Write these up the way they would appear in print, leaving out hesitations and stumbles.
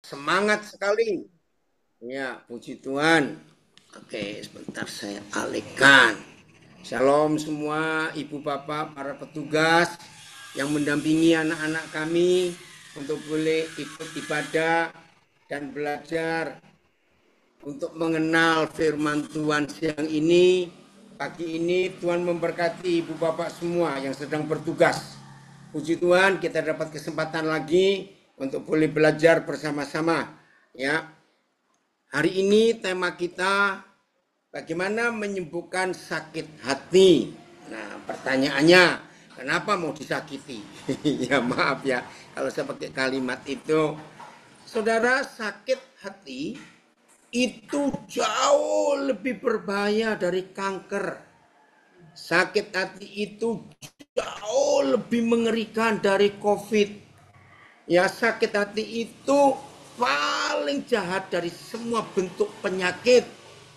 Semangat sekali. Ya, puji Tuhan. Oke, sebentar saya alihkan. Shalom semua ibu bapak, para petugas yang mendampingi anak-anak kami untuk boleh ikut ibadah dan belajar untuk mengenal firman Tuhan siang ini. Pagi ini Tuhan memberkati ibu bapak semua yang sedang bertugas. Puji Tuhan kita dapat kesempatan lagi untuk boleh belajar bersama-sama. Ya, hari ini tema kita bagaimana menyembuhkan sakit hati. Nah, pertanyaannya, kenapa mau disakiti? Ya maaf ya, kalau saya pakai kalimat itu. Saudara, sakit hati itu jauh lebih berbahaya dari kanker. Sakit hati itu jauh lebih mengerikan dari COVID. Ya, sakit hati itu paling jahat dari semua bentuk penyakit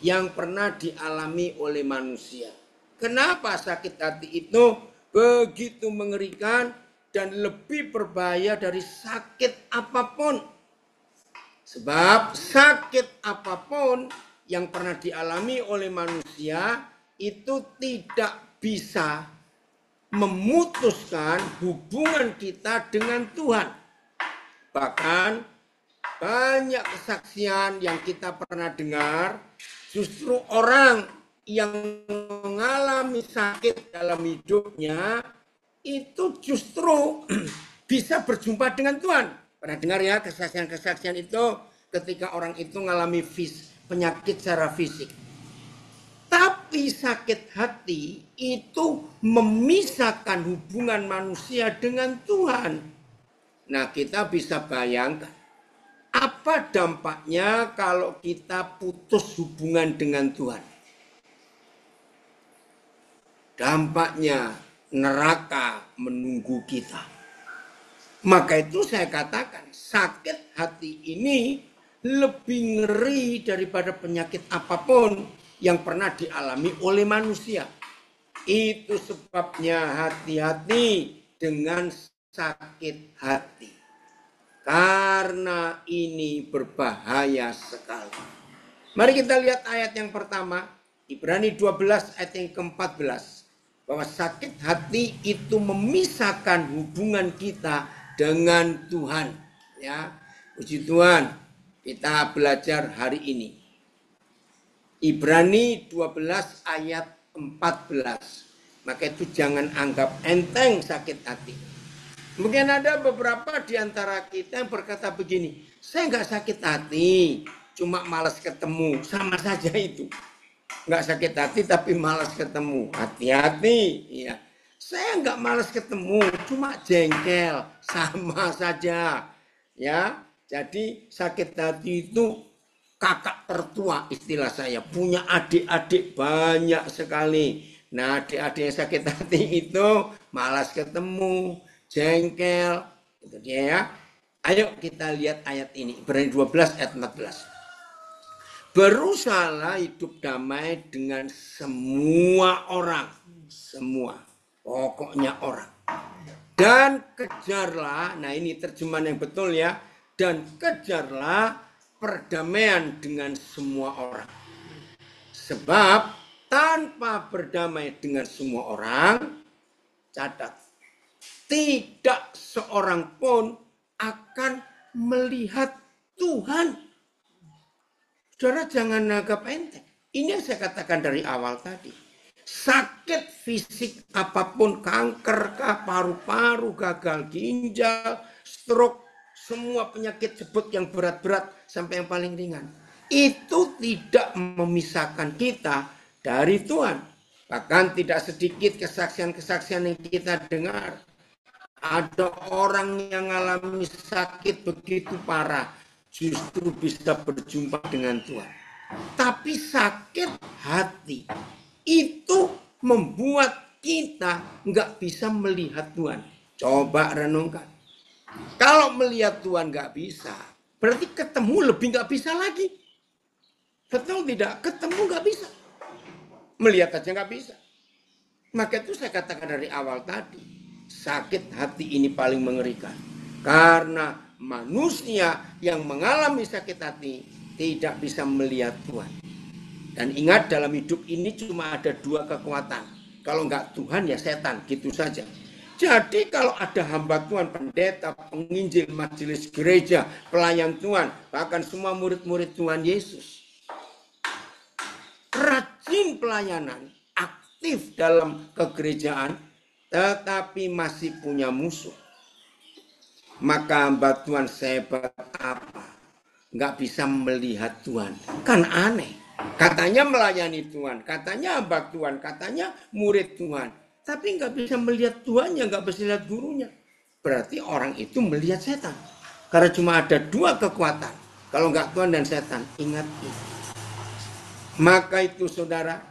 yang pernah dialami oleh manusia. Kenapa sakit hati itu begitu mengerikan dan lebih berbahaya dari sakit apapun? Sebab sakit apapun yang pernah dialami oleh manusia itu tidak bisa memutuskan hubungan kita dengan Tuhan. Bahkan banyak kesaksian yang kita pernah dengar, justru orang yang mengalami sakit dalam hidupnya itu justru bisa berjumpa dengan Tuhan. Pernah dengar ya kesaksian-kesaksian itu ketika orang itu mengalami penyakit secara fisik. Tapi sakit hati itu memisahkan hubungan manusia dengan Tuhan. Nah, kita bisa bayangkan apa dampaknya kalau kita putus hubungan dengan Tuhan. Dampaknya neraka menunggu kita. Maka itu saya katakan sakit hati ini lebih ngeri daripada penyakit apapun yang pernah dialami oleh manusia. Itu sebabnya hati-hati dengan sakit hati. Karena ini berbahaya sekali. Mari kita lihat ayat yang pertama. Ibrani 12 ayat yang ke-14. Bahwa sakit hati itu memisahkan hubungan kita dengan Tuhan. Ya, puji Tuhan. Kita belajar hari ini. Ibrani 12 ayat 14. Maka itu jangan anggap enteng sakit hati. Mungkin ada beberapa di antara kita yang berkata begini, saya nggak sakit hati, cuma malas ketemu, sama saja itu. Nggak sakit hati tapi malas ketemu, hati-hati. Ya. Saya nggak malas ketemu, cuma jengkel, sama saja. Ya, jadi sakit hati itu kakak tertua istilah saya, punya adik-adik banyak sekali. Nah, adik-adik yang sakit hati itu malas ketemu, jengkel, itu dia ya. Ayo kita lihat ayat ini, Ibrani 12 ayat 14. Berusahalah hidup damai dengan semua orang, semua, pokoknya orang. Dan kejarlah, nah ini terjemahan yang betul ya, dan kejarlah perdamaian dengan semua orang. Sebab tanpa berdamai dengan semua orang, catat, tidak seorang pun akan melihat Tuhan. Saudara jangan anggap enteng. Ini yang saya katakan dari awal tadi. Sakit fisik apapun, kanker, paru-paru, gagal ginjal, stroke, semua penyakit sebut yang berat-berat sampai yang paling ringan. Itu tidak memisahkan kita dari Tuhan. Bahkan tidak sedikit kesaksian-kesaksian yang kita dengar. Ada orang yang mengalami sakit begitu parah, justru bisa berjumpa dengan Tuhan. Tapi sakit hati itu membuat kita nggak bisa melihat Tuhan. Coba renungkan. Kalau melihat Tuhan nggak bisa, berarti ketemu lebih nggak bisa lagi. Betul tidak? Ketemu nggak bisa. Melihat aja nggak bisa. Maka itu saya katakan dari awal tadi, sakit hati ini paling mengerikan. Karena manusia yang mengalami sakit hati tidak bisa melihat Tuhan. Dan ingat, dalam hidup ini cuma ada dua kekuatan. Kalau enggak Tuhan ya setan, gitu saja. Jadi kalau ada hamba Tuhan, pendeta, penginjil, majelis gereja, pelayan Tuhan, bahkan semua murid-murid Tuhan Yesus, rajin pelayanan, aktif dalam kegerejaan, tetapi masih punya musuh, maka hamba Tuhan sehebat apa, nggak bisa melihat Tuhan. Kan aneh. Katanya melayani Tuhan, katanya hamba Tuhan, katanya murid Tuhan, tapi nggak bisa melihat Tuhannya, nggak bisa melihat gurunya. Berarti orang itu melihat setan. Karena cuma ada dua kekuatan. Kalau nggak Tuhan dan setan, ingat ini. Maka itu saudara,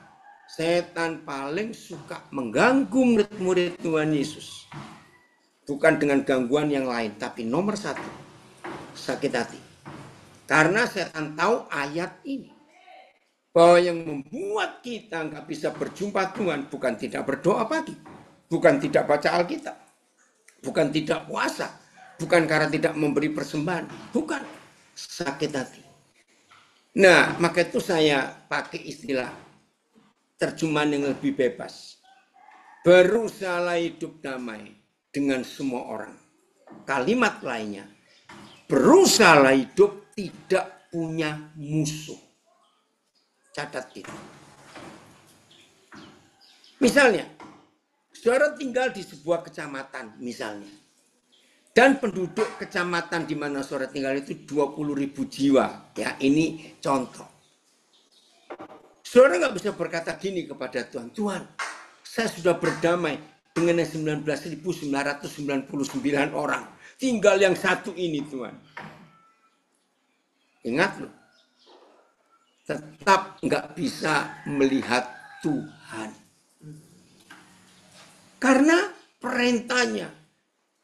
setan paling suka mengganggu murid-murid Tuhan Yesus. Bukan dengan gangguan yang lain, tapi nomor satu, sakit hati. Karena setan tahu ayat ini, bahwa yang membuat kita nggak bisa berjumpa Tuhan bukan tidak berdoa pagi, bukan tidak baca Alkitab, bukan tidak puasa, bukan karena tidak memberi persembahan, bukan, sakit hati. Nah, maka itu saya pakai istilah terjemahan yang lebih bebas. Berusahalah hidup damai dengan semua orang. Kalimat lainnya, berusahalah hidup tidak punya musuh. Catat itu. Misalnya, saudara tinggal di sebuah kecamatan misalnya. Dan penduduk kecamatan di mana saudara tinggal itu 20.000 jiwa. Ya, ini contoh. Saudara nggak bisa berkata gini kepada Tuhan, Tuhan, saya sudah berdamai dengan 19.999 orang. Tinggal yang satu ini, Tuhan. Ingat loh. Tetap nggak bisa melihat Tuhan. Karena perintahnya,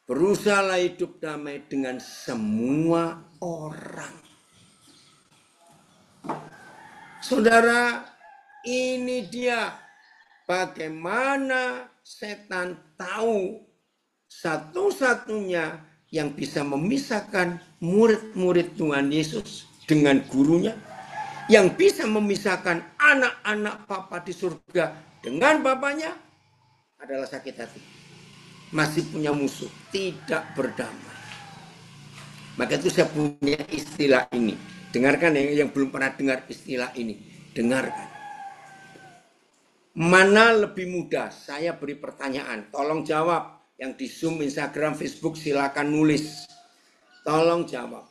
berusahalah hidup damai dengan semua orang. Saudara, ini dia bagaimana setan tahu satu-satunya yang bisa memisahkan murid-murid Tuhan Yesus dengan gurunya, yang bisa memisahkan anak-anak Bapa di surga dengan Bapaknya adalah sakit hati. Masih punya musuh, tidak berdamai. Maka itu saya punya istilah ini. Dengarkan yang belum pernah dengar istilah ini. Dengarkan. Mana lebih mudah? Saya beri pertanyaan. Tolong jawab. Yang di Zoom, Instagram, Facebook silakan nulis. Tolong jawab.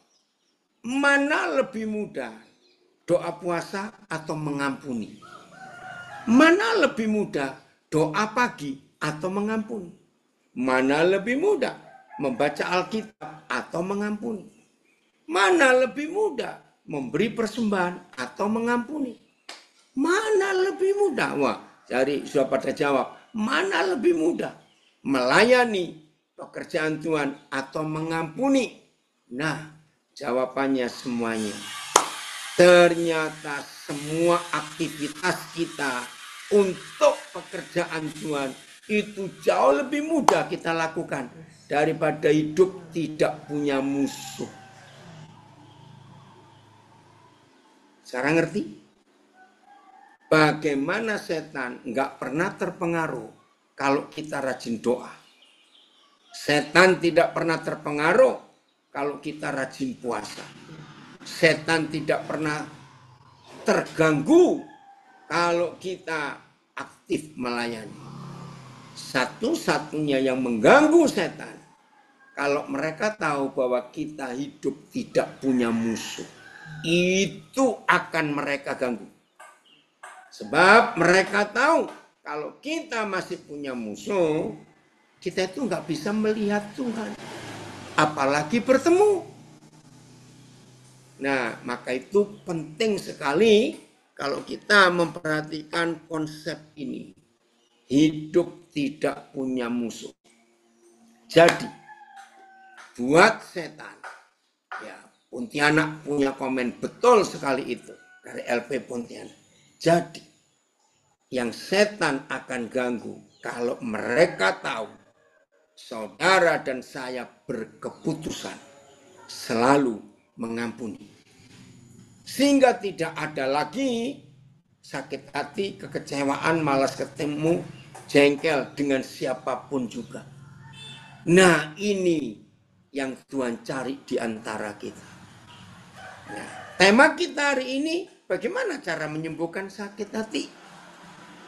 Mana lebih mudah? Doa puasa atau mengampuni? Mana lebih mudah? Doa pagi atau mengampuni? Mana lebih mudah? Membaca Alkitab atau mengampuni? Mana lebih mudah? Memberi persembahan atau mengampuni? Mana lebih mudah? Wah, jadi sudah pada jawab. Mana lebih mudah? Melayani pekerjaan Tuhan atau mengampuni? Nah, jawabannya semuanya. Ternyata semua aktivitas kita untuk pekerjaan Tuhan itu jauh lebih mudah kita lakukan daripada hidup tidak punya musuh. Sekarang ngerti? Bagaimana setan nggak pernah terpengaruh kalau kita rajin doa. Setan tidak pernah terpengaruh kalau kita rajin puasa. Setan tidak pernah terganggu kalau kita aktif melayani. Satu-satunya yang mengganggu setan, kalau mereka tahu bahwa kita hidup tidak punya musuh, itu akan mereka ganggu. Sebab mereka tahu kalau kita masih punya musuh, kita itu nggak bisa melihat Tuhan, apalagi bertemu. Nah, maka itu penting sekali kalau kita memperhatikan konsep ini. Hidup tidak punya musuh. Jadi, buat setan, ya, Pontianak punya komen betul sekali itu dari LP Pontianak. Jadi, yang setan akan ganggu kalau mereka tahu saudara dan saya berkeputusan selalu mengampuni. Sehingga tidak ada lagi sakit hati, kekecewaan, malas ketemu, jengkel dengan siapapun juga. Nah, ini yang Tuhan cari di antara kita. Nah, tema kita hari ini, bagaimana cara menyembuhkan sakit hati?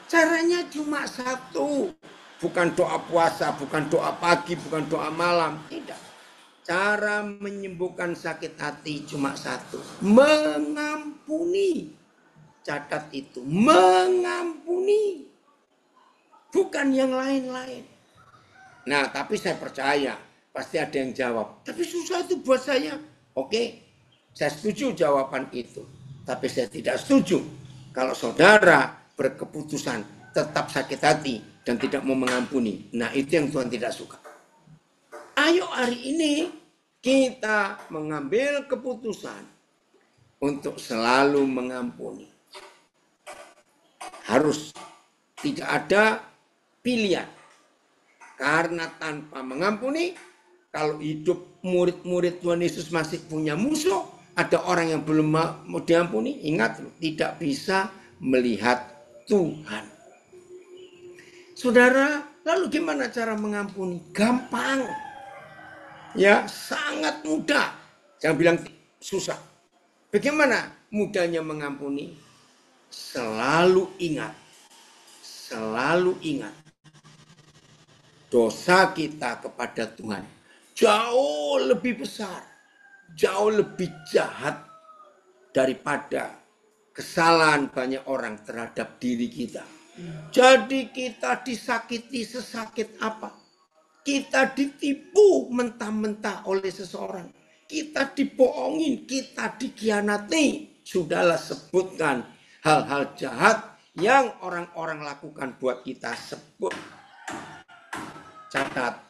Caranya cuma satu. Bukan doa puasa, bukan doa pagi, bukan doa malam. Tidak. Cara menyembuhkan sakit hati cuma satu. Mengampuni. Catat itu. Mengampuni. Bukan yang lain-lain. Nah, tapi saya percaya. Pasti ada yang jawab. Tapi susah itu buat saya. Oke. Saya setuju jawaban itu. Tapi saya tidak setuju. Kalau saudara berkeputusan tetap sakit hati dan tidak mau mengampuni. Nah, itu yang Tuhan tidak suka. Ayo hari ini kita mengambil keputusan untuk selalu mengampuni. Harus tidak ada pilihan. Karena tanpa mengampuni, kalau hidup murid-murid Tuhan Yesus masih punya musuh, ada orang yang belum mau diampuni, ingat tidak bisa melihat Tuhan. Saudara, lalu gimana cara mengampuni? Gampang. Ya, sangat mudah. Jangan bilang susah. Bagaimana mudahnya mengampuni? Selalu ingat. Selalu ingat. Dosa kita kepada Tuhan jauh lebih besar. Jauh lebih jahat daripada kesalahan banyak orang terhadap diri kita. Jadi kita disakiti sesakit apa? Kita ditipu mentah-mentah oleh seseorang. Kita dibohongin, kita dikhianati. Sudahlah sebutkan hal-hal jahat yang orang-orang lakukan buat kita, sebut. Catat.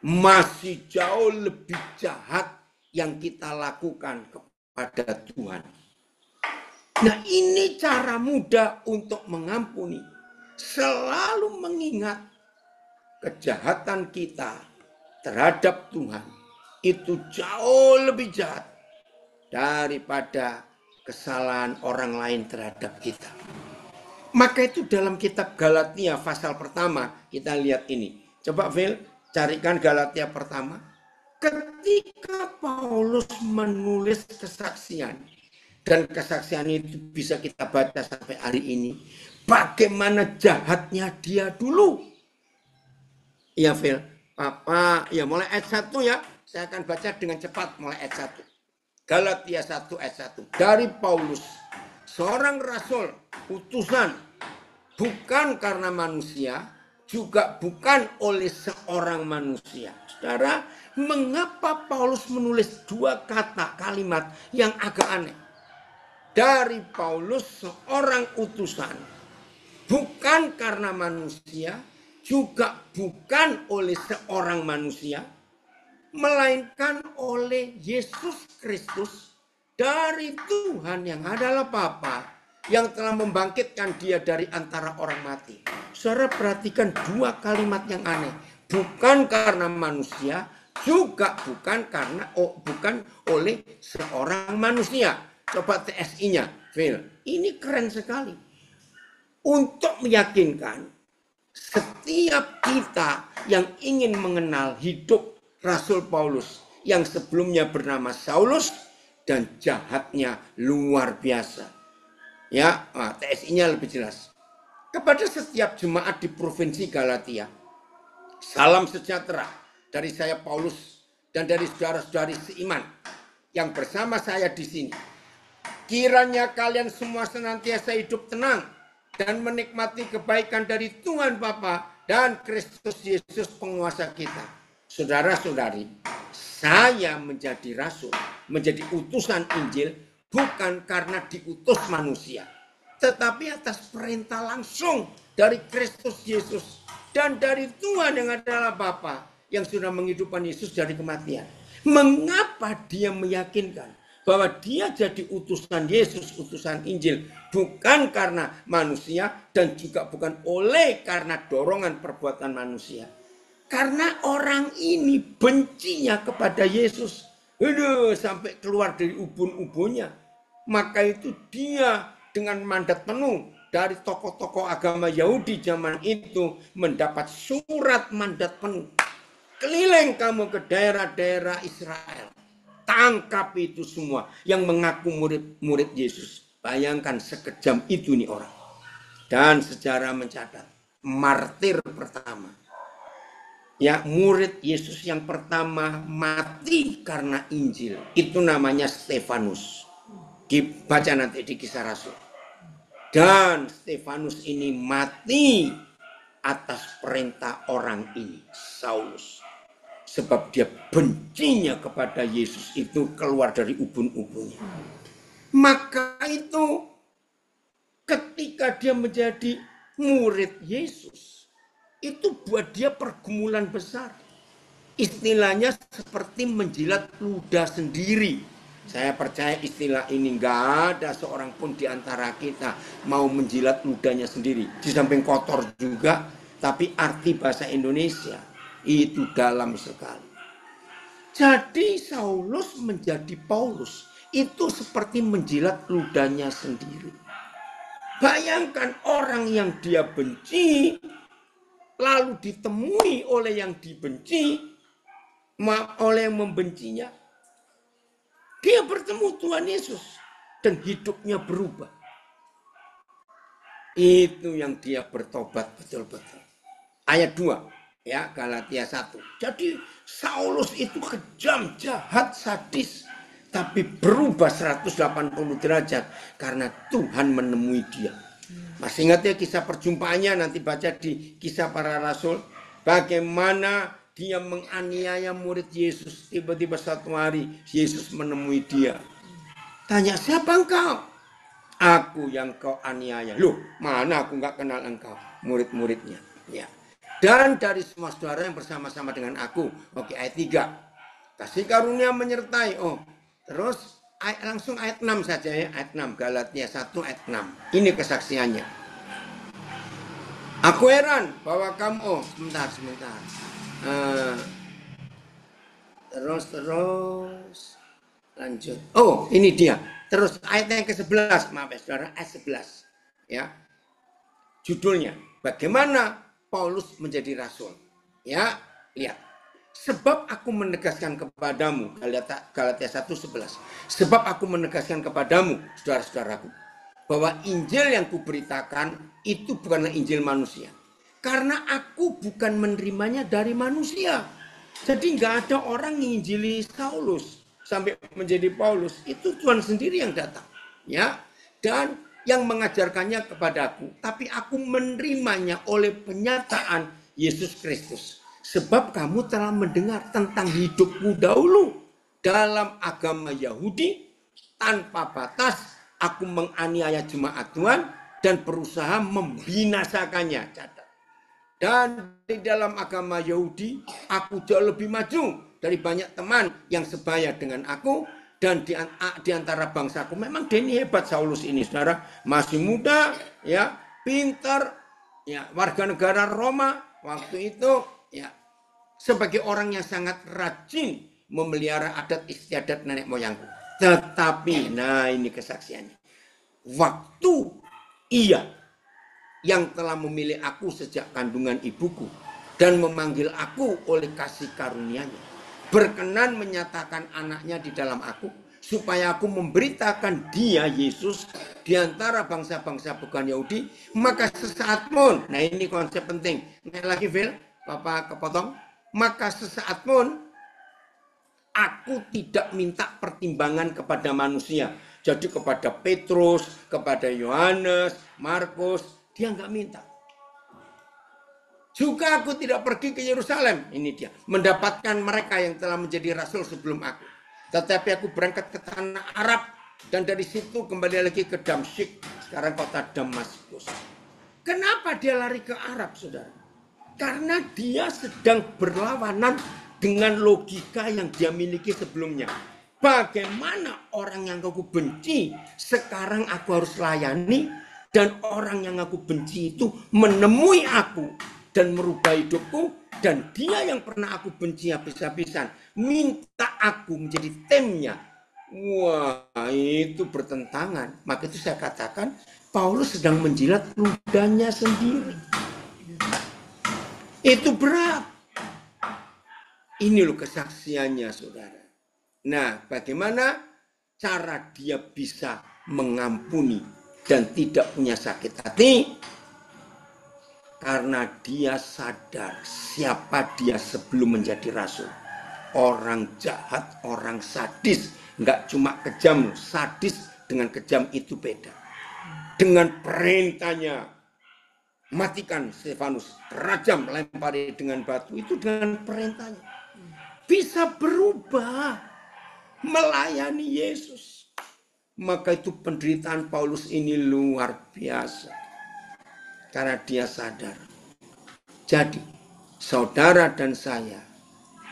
Masih jauh lebih jahat yang kita lakukan kepada Tuhan. Nah, ini cara mudah untuk mengampuni. Selalu mengingat kejahatan kita terhadap Tuhan itu jauh lebih jahat daripada kesalahan orang lain terhadap kita. Maka itu dalam kitab Galatia pasal pertama kita lihat ini. Coba Phil, carikan Galatia pertama. Ketika Paulus menulis kesaksian, dan kesaksian itu bisa kita baca sampai hari ini. Bagaimana jahatnya dia dulu. Ya Phil, Papa, ya mulai ayat 1 ya. Saya akan baca dengan cepat mulai ayat 1. Galatia 1 ayat 1. Dari Paulus, seorang rasul, utusan, bukan karena manusia, juga bukan oleh seorang manusia. Saudara, mengapa Paulus menulis dua kalimat yang agak aneh? Dari Paulus seorang utusan, bukan karena manusia, juga bukan oleh seorang manusia, melainkan oleh Yesus Kristus dari Tuhan yang adalah Bapa, yang telah membangkitkan dia dari antara orang mati. Saudara perhatikan dua kalimat yang aneh. Bukan karena manusia, juga bukan oleh seorang manusia. Coba TSI-nya, Phil. Ini keren sekali. Untuk meyakinkan setiap kita yang ingin mengenal hidup Rasul Paulus yang sebelumnya bernama Saulus dan jahatnya luar biasa. Ya, TSI-nya lebih jelas. Kepada setiap jemaat di provinsi Galatia, salam sejahtera dari saya Paulus dan dari saudara-saudari seiman yang bersama saya di sini. Kiranya kalian semua senantiasa hidup tenang dan menikmati kebaikan dari Tuhan Bapa dan Kristus Yesus penguasa kita. Saudara-saudari, saya menjadi rasul, menjadi utusan Injil bukan karena diutus manusia, tetapi atas perintah langsung dari Kristus Yesus dan dari Tuhan yang adalah Bapa yang sudah menghidupkan Yesus dari kematian. Mengapa dia meyakinkan bahwa dia jadi utusan Yesus, utusan Injil, bukan karena manusia dan juga bukan oleh karena dorongan perbuatan manusia. Karena orang ini bencinya kepada Yesus. Sampai keluar dari ubun-ubunnya. Maka itu dia dengan mandat penuh dari tokoh-tokoh agama Yahudi zaman itu mendapat surat mandat penuh. Keliling kamu ke daerah-daerah Israel. Tangkap itu semua yang mengaku murid-murid Yesus. Bayangkan sekejam itu nih orang. Dan sejarah mencatat martir pertama, ya, murid Yesus yang pertama mati karena Injil, itu namanya Stefanus. Dibaca nanti di Kisah Rasul. Dan Stefanus ini mati atas perintah orang ini, Saulus. Sebab dia bencinya kepada Yesus itu keluar dari ubun-ubunnya. Maka itu ketika dia menjadi murid Yesus, itu buat dia pergumulan besar. Istilahnya seperti menjilat ludah sendiri. Saya percaya istilah ini nggak ada seorang pun di antara kita mau menjilat ludahnya sendiri. Di samping kotor juga, tapi arti bahasa Indonesia itu dalam sekali. Jadi Saulus menjadi Paulus itu seperti menjilat ludahnya sendiri. Bayangkan orang yang dia benci lalu ditemui oleh yang dibenci, oleh yang membencinya. Dia bertemu Tuhan Yesus dan hidupnya berubah. Itu yang dia bertobat betul-betul. Ayat 2, ya, Galatia 1. Jadi Saulus itu kejam, jahat, sadis, tapi berubah 180 derajat karena Tuhan menemui dia. Masih ingat ya kisah perjumpaannya, nanti baca di Kisah Para Rasul. Bagaimana dia menganiaya murid Yesus. Tiba-tiba satu hari Yesus menemui dia. Tanya, siapa engkau? Aku yang kau aniaya. Loh, mana aku nggak kenal engkau? Murid-muridnya. Ya. Dan dari semua saudara yang bersama-sama dengan aku. Oke, ayat 3. Kasih karunia menyertai. Oh, terus langsung ayat 6 saja ya. Ayat 6. Galatia 1 ayat 6. Ini kesaksiannya. Aku heran bahwa kamu... Oh, sebentar. Terus lanjut. Oh, ini dia. Terus ayat yang ke-11, maaf ya saudara, ayat 11. Ya. Judulnya, bagaimana Paulus menjadi rasul. Ya, lihat. Sebab aku menegaskan kepadamu, Galatia 1:11. Sebab aku menegaskan kepadamu, saudara-saudaraku, bahwa Injil yang kuberitakan itu bukanlah Injil manusia. Karena aku bukan menerimanya dari manusia. Jadi nggak ada orang yang injili Saulus sampai menjadi Paulus. Itu Tuhan sendiri yang datang. Ya. Dan yang mengajarkannya kepadaku. Tapi aku menerimanya oleh penyataan Yesus Kristus. Sebab kamu telah mendengar tentang hidupku dahulu. Dalam agama Yahudi tanpa batas aku menganiaya jemaat Tuhan dan berusaha membinasakannya. Dan di dalam agama Yahudi, aku jauh lebih maju dari banyak teman yang sebaya dengan aku. Dan di antara bangsaku, memang dia ini hebat Saulus ini, saudara. Masih muda, ya, pintar, ya, warga negara Roma. Waktu itu, ya, sebagai orang yang sangat rajin memelihara adat istiadat nenek moyangku. Tetapi, nah ini kesaksiannya. Waktu ia yang telah memilih aku sejak kandungan ibuku dan memanggil aku oleh kasih karunia-Nya, berkenan menyatakan anaknya di dalam aku, supaya aku memberitakan dia, Yesus, di antara bangsa-bangsa bukan Yahudi, maka sesaat pun, nah ini konsep penting, naik lagi Phil, Bapak kepotong, maka sesaat pun aku tidak minta pertimbangan kepada manusia. Jadi kepada Petrus, kepada Yohanes, Markus, dia nggak minta. Juga aku tidak pergi ke Yerusalem. Ini dia. Mendapatkan mereka yang telah menjadi rasul sebelum aku. Tetapi aku berangkat ke tanah Arab. Dan dari situ kembali lagi ke Damsyik. Sekarang kota Damaskus. Kenapa dia lari ke Arab, saudara? Karena dia sedang berlawanan dengan logika yang dia miliki sebelumnya. Bagaimana orang yang aku benci sekarang aku harus layani. Dan orang yang aku benci itu menemui aku dan merubah hidupku. Dan dia yang pernah aku benci habis-habisan minta aku menjadi timnya. Wah, itu bertentangan. Maka itu saya katakan Paulus sedang menjilat ludahnya sendiri. Itu berat. Ini loh kesaksiannya, saudara. Nah, bagaimana cara dia bisa mengampuni dan tidak punya sakit hati? Karena dia sadar siapa dia sebelum menjadi rasul. Orang jahat, orang sadis. Nggak cuma kejam, sadis dengan kejam itu beda. Dengan perintahnya, matikan Stefanus, rajam, lempari dengan batu. Itu dengan perintahnya. Bisa berubah, melayani Yesus. Maka itu penderitaan Paulus ini luar biasa. Karena dia sadar. Jadi, saudara dan saya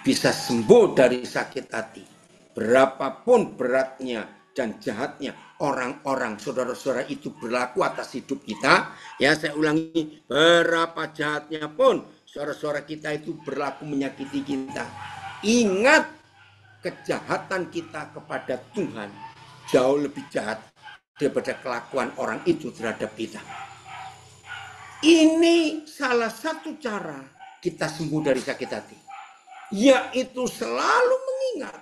bisa sembuh dari sakit hati. Berapapun beratnya dan jahatnya orang-orang, saudara-saudara itu berlaku atas hidup kita. Ya, saya ulangi, berapa jahatnya pun saudara-saudara kita itu berlaku menyakiti kita. Ingat, kejahatan kita kepada Tuhan jauh lebih jahat daripada kelakuan orang itu terhadap kita. Ini salah satu cara kita sembuh dari sakit hati. Yaitu selalu mengingat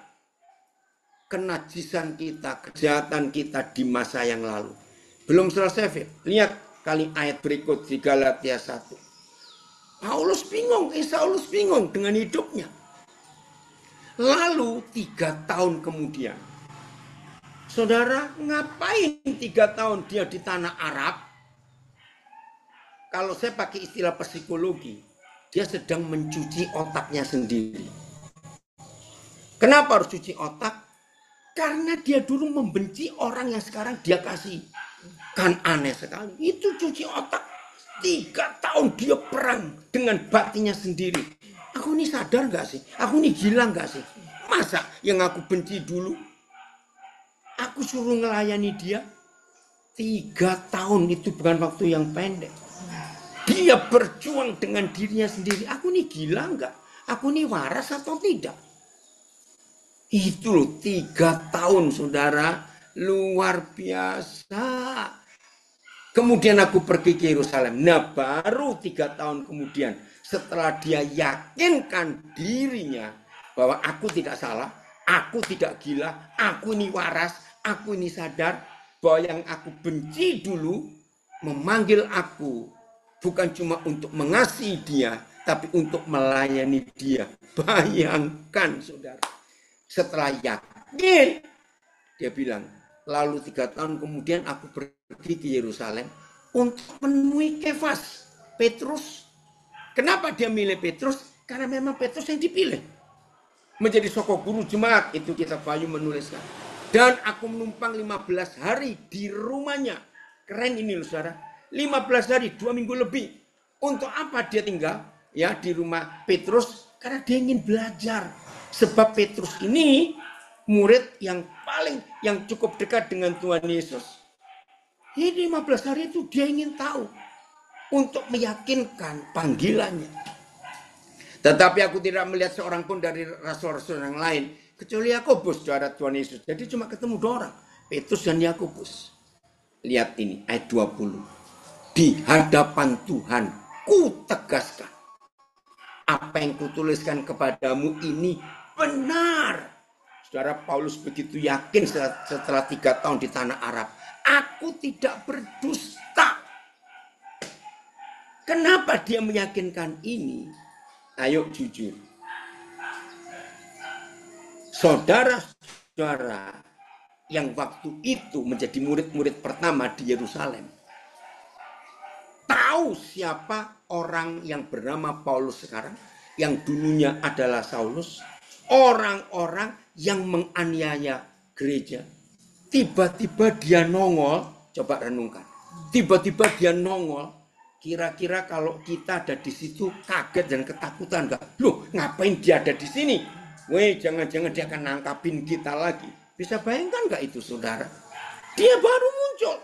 kenajisan kita, kejahatan kita di masa yang lalu. Belum selesai, Fit. Lihat kali ayat berikut di Galatia 1. Saulus bingung dengan hidupnya. Lalu 3 tahun kemudian. Saudara, ngapain 3 tahun dia di tanah Arab? Kalau saya pakai istilah psikologi, dia sedang mencuci otaknya sendiri. Kenapa harus cuci otak? Karena dia dulu membenci orang yang sekarang dia kasih. Kan aneh sekali. Itu cuci otak. 3 tahun dia perang dengan batinnya sendiri. Aku ini sadar gak sih? Aku ini gila gak sih? Masa yang aku benci dulu, aku suruh ngelayani dia? 3 tahun itu bukan waktu yang pendek. Dia berjuang dengan dirinya sendiri. Aku ini gila enggak? Aku ini waras atau tidak? Itu loh 3 tahun, saudara. Luar biasa. Kemudian aku pergi ke Yerusalem. Nah, baru 3 tahun kemudian, setelah dia yakinkan dirinya bahwa aku tidak salah, aku tidak gila, aku ini waras, aku ini sadar bahwa yang aku benci dulu memanggil aku. Bukan cuma untuk mengasihi dia, tapi untuk melayani dia. Bayangkan, saudara. Setelah yakin, dia bilang, lalu 3 tahun kemudian aku pergi ke Yerusalem untuk menemui Kefas, Petrus. Kenapa dia milih Petrus? Karena memang Petrus yang dipilih. Menjadi sokok guru jemaat, itu kitab Wahyu menuliskan. Dan aku menumpang 15 hari di rumahnya. Keren ini loh, saudara. 15 hari, 2 minggu lebih. Untuk apa dia tinggal ya di rumah Petrus? Karena dia ingin belajar. Sebab Petrus ini murid yang cukup dekat dengan Tuhan Yesus. Ini 15 hari itu dia ingin tahu. Untuk meyakinkan panggilannya. Tetapi aku tidak melihat seorang pun dari rasul-rasul yang lain. Kecuali Yakobus, saudara Tuhan Yesus. Jadi cuma ketemu 2 orang. Petrus dan Yakobus. Lihat ini, ayat 20. Di hadapan Tuhan, ku tegaskan. Apa yang kutuliskan kepadamu ini benar. Saudara, Paulus begitu yakin setelah 3 tahun di tanah Arab. Aku tidak berdusta. Kenapa dia meyakinkan ini? Ayo jujur. Saudara-saudara yang waktu itu menjadi murid-murid pertama di Yerusalem. Tahu siapa orang yang bernama Paulus sekarang? Yang dulunya adalah Saulus. Orang-orang yang menganiaya gereja. Tiba-tiba dia nongol. Coba renungkan. Tiba-tiba dia nongol. Kira-kira kalau kita ada di situ kaget dan ketakutan enggak? Loh, ngapain dia ada di sini? Weh, jangan-jangan dia akan nangkapin kita lagi. Bisa bayangkan enggak itu, saudara? Dia baru muncul.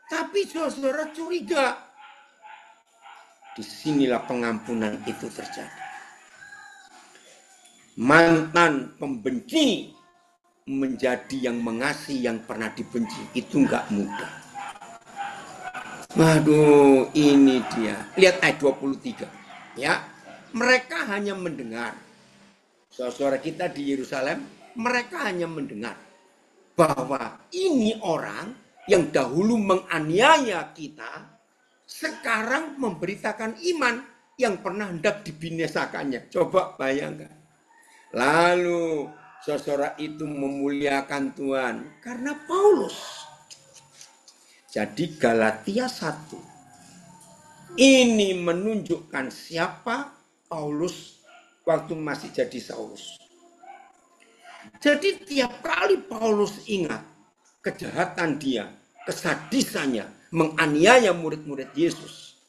Tapi saudara curiga. Disinilah pengampunan itu terjadi. Mantan pembenci menjadi yang mengasihi yang pernah dibenci, itu enggak mudah. Waduh, ini dia. Lihat ayat 23. Ya, mereka hanya mendengar. Saudara kita di Yerusalem, mereka hanya mendengar bahwa ini orang yang dahulu menganiaya kita, sekarang memberitakan iman yang pernah hendak dibinasakannya. Coba bayangkan. Lalu saudara itu memuliakan Tuhan karena Paulus. Jadi Galatia 1 ini menunjukkan siapa Paulus waktu masih jadi Saulus. Jadi tiap kali Paulus ingat kejahatan dia, kesadisannya, menganiaya murid-murid Yesus,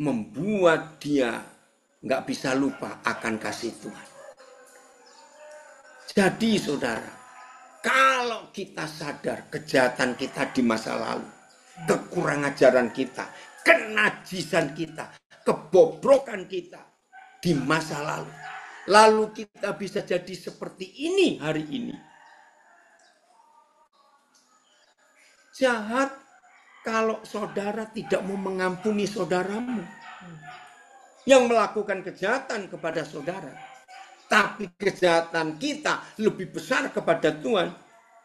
membuat dia nggak bisa lupa akan kasih Tuhan. Jadi saudara, kalau kita sadar kejahatan kita di masa lalu, kekurangan ajaran kita, kenajisan kita, kebobrokan kita di masa lalu, lalu kita bisa jadi seperti ini hari ini. Jahat kalau saudara tidak mau mengampuni saudaramu yang melakukan kejahatan kepada saudara. Tapi kejahatan kita lebih besar kepada Tuhan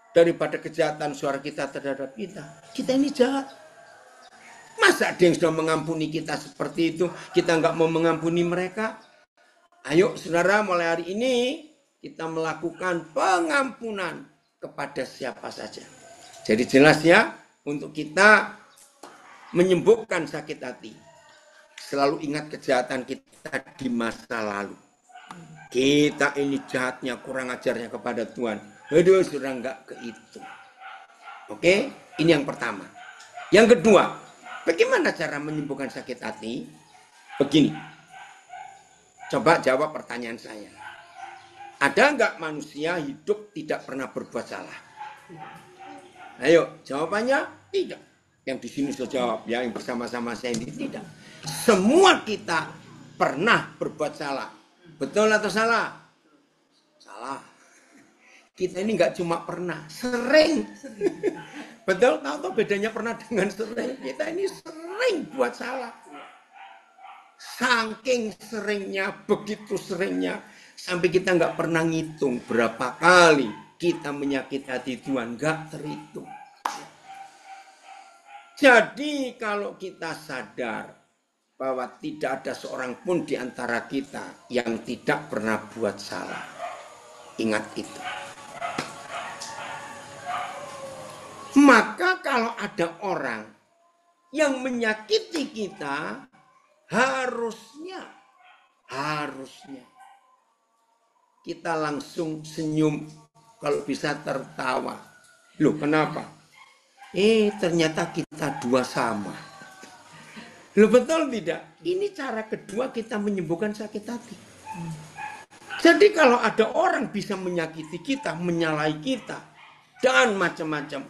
daripada kejahatan saudara kita terhadap kita. Kita ini jahat. Masa ada yang sudah mengampuni kita seperti itu, kita nggak mau mengampuni mereka? Ayo saudara, mulai hari ini kita melakukan pengampunan kepada siapa saja. Jadi jelas ya, untuk kita menyembuhkan sakit hati, selalu ingat kejahatan kita di masa lalu. Kita ini jahatnya, kurang ajarnya kepada Tuhan. Aduh, sudah enggak ke itu. Oke, ini yang pertama. Yang kedua, bagaimana cara menyembuhkan sakit hati? Begini. Coba jawab pertanyaan saya. Ada enggak manusia hidup tidak pernah berbuat salah? Ayo, jawabannya tidak. Yang di sini saya jawab, ya, yang bersama-sama saya ini tidak. Semua kita pernah berbuat salah. Betul atau salah? Salah. Kita ini nggak cuma pernah, sering. Betul? Tahu bedanya pernah dengan sering? Kita ini sering buat salah. Saking seringnya, begitu seringnya, sampai kita nggak pernah ngitung berapa kali kita menyakiti hati Tuhan, nggak terhitung. Jadi kalau kita sadar bahwa tidak ada seorang pun di antara kita yang tidak pernah buat salah. Ingat itu. Maka kalau ada orang yang menyakiti kita, harusnya kita langsung senyum, kalau bisa tertawa. Loh, kenapa? Ternyata kita dua sama. Loh, betul tidak? Ini cara kedua kita menyembuhkan sakit hati. Jadi kalau ada orang bisa menyakiti kita, menyalahi kita, dan macam-macam,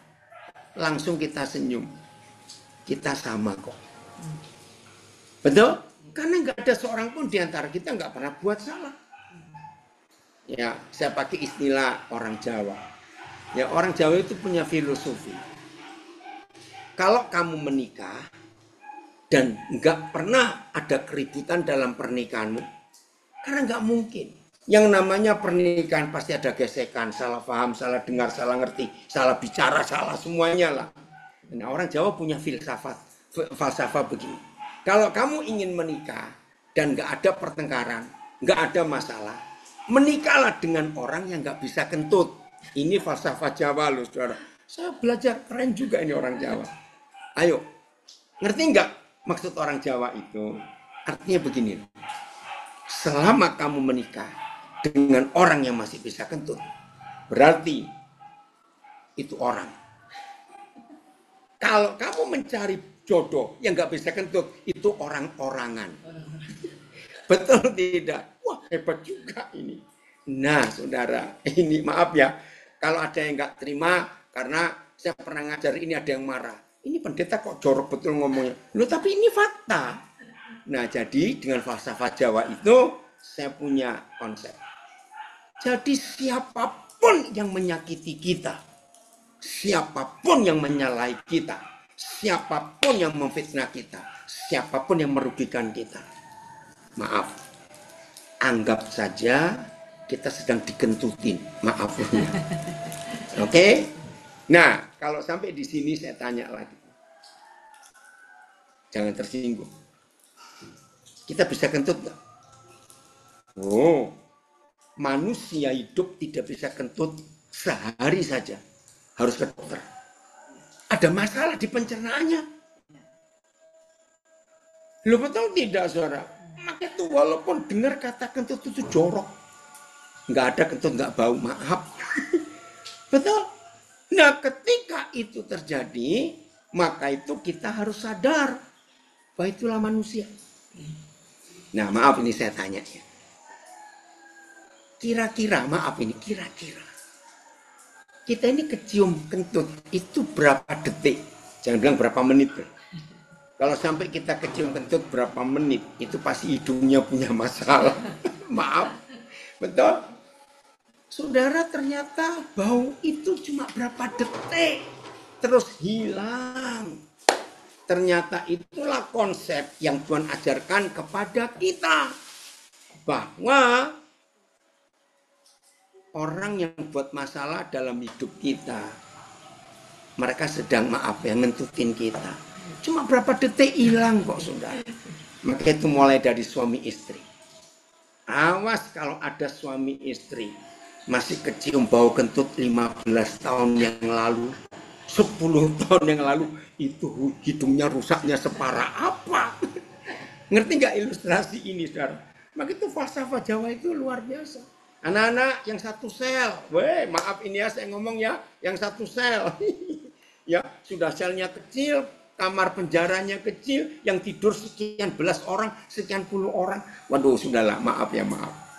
langsung kita senyum. Kita sama kok. Betul? Karena nggak ada seorang pun di antara kita nggak pernah buat salah. Ya, saya pakai istilah orang Jawa. Ya, orang Jawa itu punya filosofi. Kalau kamu menikah, dan nggak pernah ada keributan dalam pernikahanmu, karena nggak mungkin. Yang namanya pernikahan pasti ada gesekan, salah paham, salah dengar, salah ngerti, salah bicara, salah semuanya lah. Nah, orang Jawa punya falsafah begini. Kalau kamu ingin menikah dan nggak ada pertengkaran, nggak ada masalah, menikahlah dengan orang yang nggak bisa kentut. Ini falsafah Jawa loh, saudara. Saya belajar, keren juga ini orang Jawa. Ayo, ngerti nggak? Maksud orang Jawa itu artinya begini. Selama kamu menikah dengan orang yang masih bisa kentut, berarti itu orang. Kalau kamu mencari jodoh yang gak bisa kentut, itu orang-orangan. Betul tidak? Wah, hebat juga ini. Nah, saudara, ini maaf ya, kalau ada yang gak terima karena saya pernah ngajar ini ada yang marah. Ini pendeta kok jorok betul ngomongnya. Loh, tapi ini fakta. Nah, jadi dengan falsafah Jawa itu saya punya konsep. Jadi siapapun yang menyakiti kita, siapapun yang menyalahi kita, siapapun yang memfitnah kita, siapapun yang merugikan kita, maaf, anggap saja kita sedang digentutin, maaf. Oke? Nah, kalau sampai di sini saya tanya lagi. Jangan tersinggung. Kita bisa kentut nggak? Oh, manusia hidup tidak bisa kentut sehari saja. Harus ke dokter. Ada masalah di pencernaannya. Lo betul tidak, saudara? Maka itu walaupun dengar kata kentut itu jorok. Nggak ada kentut, nggak bau, maaf. Betul? Nah, ketika itu terjadi, maka itu kita harus sadar bahwa itulah manusia. Nah, maaf ini saya tanya ya. Kira-kira, maaf ini, kira-kira kita ini kecium kentut itu berapa detik? Jangan bilang berapa menit. Kalau sampai kita kecium kentut berapa menit, itu pasti hidungnya punya masalah. Maaf, betul? Saudara, ternyata bau itu cuma berapa detik, terus hilang. Ternyata itulah konsep yang Tuhan ajarkan kepada kita. Bahwa orang yang buat masalah dalam hidup kita, mereka sedang, maaf ya, ngentutin kita. Cuma berapa detik hilang kok, saudara. Maka itu mulai dari suami istri. Awas kalau ada suami istri masih kecium bau kentut 15 tahun yang lalu, 10 tahun yang lalu, itu hidungnya rusaknya separah apa? Ngerti nggak ilustrasi ini, saudara? Maka itu falsafah Jawa itu luar biasa. Anak-anak yang satu sel, maaf ini ya saya ngomong ya, yang satu sel. Ya, sudah selnya kecil, kamar penjaranya kecil, yang tidur sekian belas orang, sekian puluh orang. Waduh, sudahlah, maaf ya, maaf.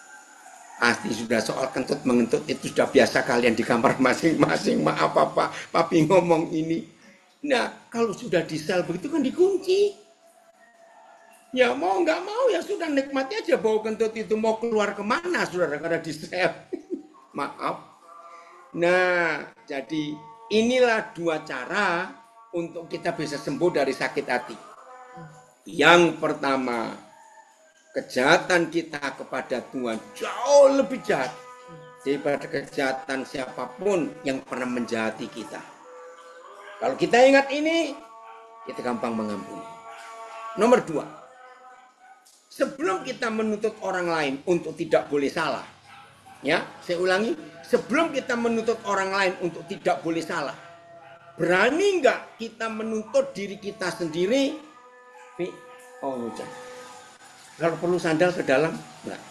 Pasti sudah soal kentut mengentut itu sudah biasa kalian di kamar masing-masing. Maaf Papa, Papi ngomong ini. Nah, kalau sudah di sel begitu kan dikunci. Ya mau nggak mau ya sudah nikmati aja bau kentut itu, mau keluar kemana saudara karena di sel. Maaf. Nah, jadi inilah dua cara untuk kita bisa sembuh dari sakit hati. Yang pertama, kejahatan kita kepada Tuhan jauh lebih jahat daripada kejahatan siapapun yang pernah menjahati kita. Kalau kita ingat ini, kita gampang mengampuni. Nomor dua, sebelum kita menuntut orang lain untuk tidak boleh salah, ya, saya ulangi, sebelum kita menuntut orang lain untuk tidak boleh salah, berani nggak kita menuntut diri kita sendiri? Kalau perlu sandal ke dalam, enggak.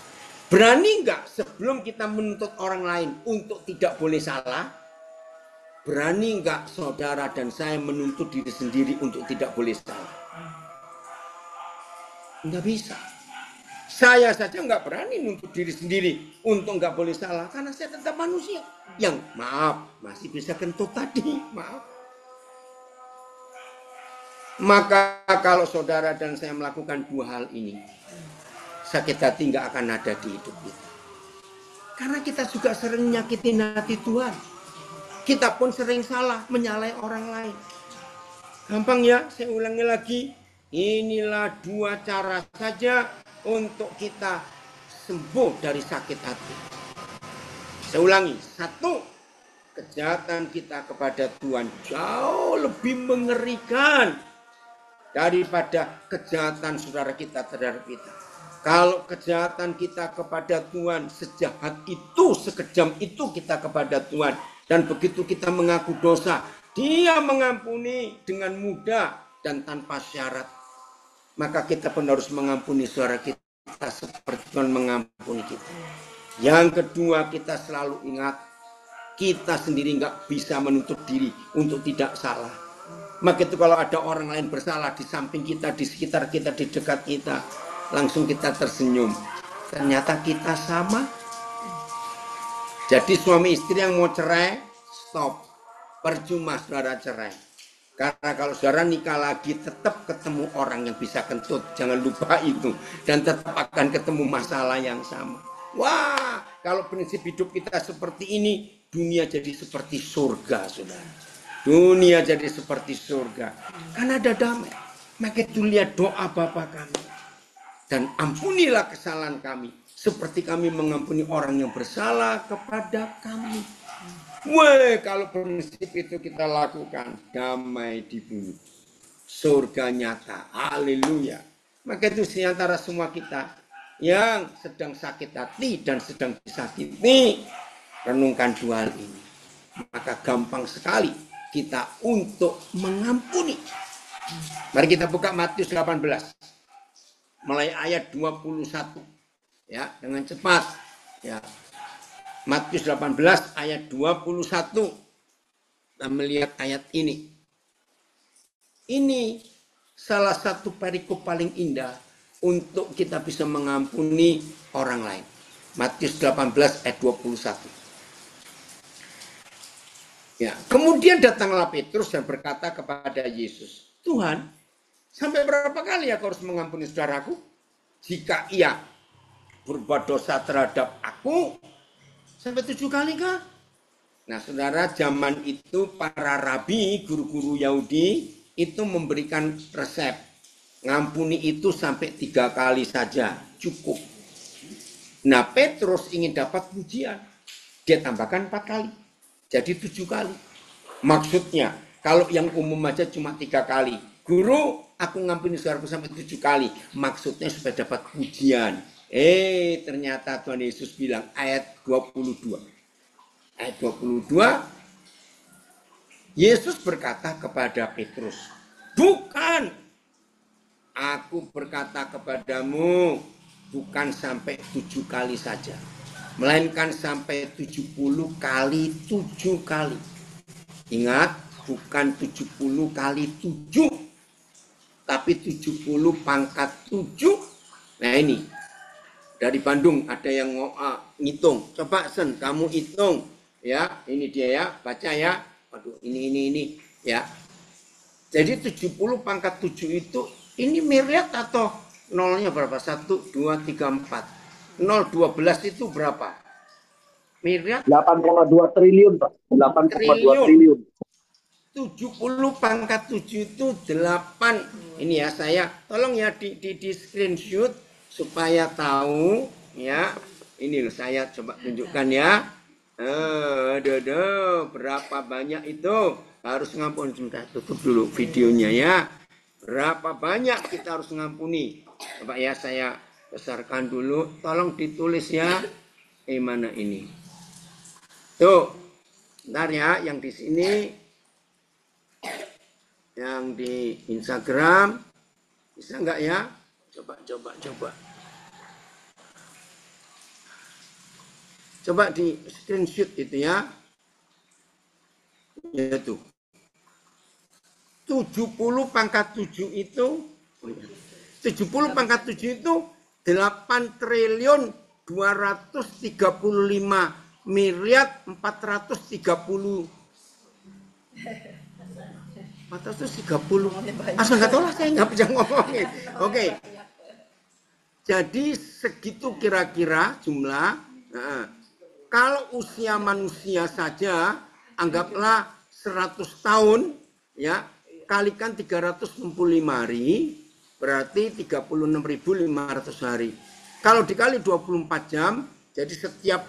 Berani nggak sebelum kita menuntut orang lain untuk tidak boleh salah? Berani nggak saudara dan saya menuntut diri sendiri untuk tidak boleh salah? Nggak bisa. Saya saja nggak berani menuntut diri sendiri untuk nggak boleh salah karena saya tetap manusia yang, maaf, masih bisa kentut tadi, maaf. Maka kalau saudara dan saya melakukan dua hal ini, sakit hati nggak akan ada di hidup kita. Karena kita juga sering nyakitin hati Tuhan. Kita pun sering salah menyalahi orang lain. Gampang ya, saya ulangi lagi. Inilah dua cara saja untuk kita sembuh dari sakit hati. Saya ulangi, satu, kejahatan kita kepada Tuhan jauh lebih mengerikan daripada kejahatan saudara kita terhadap kita. Kalau kejahatan kita kepada Tuhan sejahat itu, sekejam itu kita kepada Tuhan, dan begitu kita mengaku dosa, Dia mengampuni dengan mudah dan tanpa syarat. Maka kita pun harus mengampuni saudara kita seperti Tuhan mengampuni kita. Yang kedua, kita selalu ingat, kita sendiri nggak bisa menuntut diri untuk tidak salah. Maka itu kalau ada orang lain bersalah di samping kita, di sekitar kita, di dekat kita, langsung kita tersenyum. Ternyata kita sama. Jadi suami istri yang mau cerai, stop. Percuma saudara cerai. Karena kalau saudara nikah lagi tetap ketemu orang yang bisa kentut. Jangan lupa itu. Dan tetap akan ketemu masalah yang sama. Wah, kalau prinsip hidup kita seperti ini, dunia jadi seperti surga, saudara. Dunia jadi seperti surga. Karena ada damai. Maka itu lihat doa Bapa kami. Dan ampunilah kesalahan kami. Seperti kami mengampuni orang yang bersalah kepada kami. Wah, kalau prinsip itu kita lakukan, damai di bumi. Surga nyata. Haleluya. Maka itu diantara semua kita yang sedang sakit hati dan sedang disakiti, renungkan dua hal ini. Maka gampang sekali kita untuk mengampuni. Mari kita buka Matius 18. Mulai ayat 21. Ya, dengan cepat. Ya. Matius 18 ayat 21. Kita melihat ayat ini. Ini salah satu perikop paling indah untuk kita bisa mengampuni orang lain. Matius 18 ayat 21. Ya, kemudian datanglah Petrus dan berkata kepada Yesus, Tuhan, sampai berapa kali aku harus mengampuni saudaraku? Jika ia berbuat dosa terhadap aku, sampai 7 kali kah? Nah, saudara, zaman itu para rabi, guru-guru Yahudi, itu memberikan resep. Ngampuni itu sampai 3 kali saja, cukup. Nah, Petrus ingin dapat pujian. Dia tambahkan 4 kali. Jadi 7 kali. Maksudnya, kalau yang umum aja cuma 3 kali. Guru, aku ngampuni saudaraku sampai 7 kali. Maksudnya supaya dapat pujian. Ternyata Tuhan Yesus bilang ayat 22. Ayat 22, Yesus berkata kepada Petrus, bukan, aku berkata kepadamu, bukan sampai 7 kali saja, melainkan sampai 70 kali 7 kali. Ingat, bukan 70 kali 7, tapi 70 pangkat 7. Nah ini, dari Bandung ada yang ngitung. Coba Sen, kamu hitung. Ya, ini dia ya, baca ya. Waduh, ini ya. Jadi 70 pangkat 7 itu, ini miliar atau nolnya berapa? 1, 2, 3, 4. 0, 12 itu berapa? Miliar? 8,2 triliun, Pak. 8,2 triliun. 70 pangkat 7 itu 8. Ini ya, saya tolong ya di screenshot supaya tahu ya. Ini loh, saya coba tunjukkan ya. Berapa banyak itu? Harus ngampuni. Sebentar, tutup dulu videonya ya. Berapa banyak kita harus ngampuni? Coba ya, saya besarkan dulu. Tolong ditulis ya. Mana ini? Tuh. Bentar ya, yang di sini, yang di Instagram bisa nggak ya? Coba di screenshot itu ya. Yaitu 70 pangkat 7 itu 70 pangkat 7 itu 8 triliun 235 miliar 430. Asal nggak tahu lah, saya nggak bisa ngomongin. Oke. Jadi segitu kira-kira jumlah. Kalau usia manusia saja anggaplah 100 tahun ya, kalikan 365 hari berarti 36.500 hari. Kalau dikali 24 jam, jadi setiap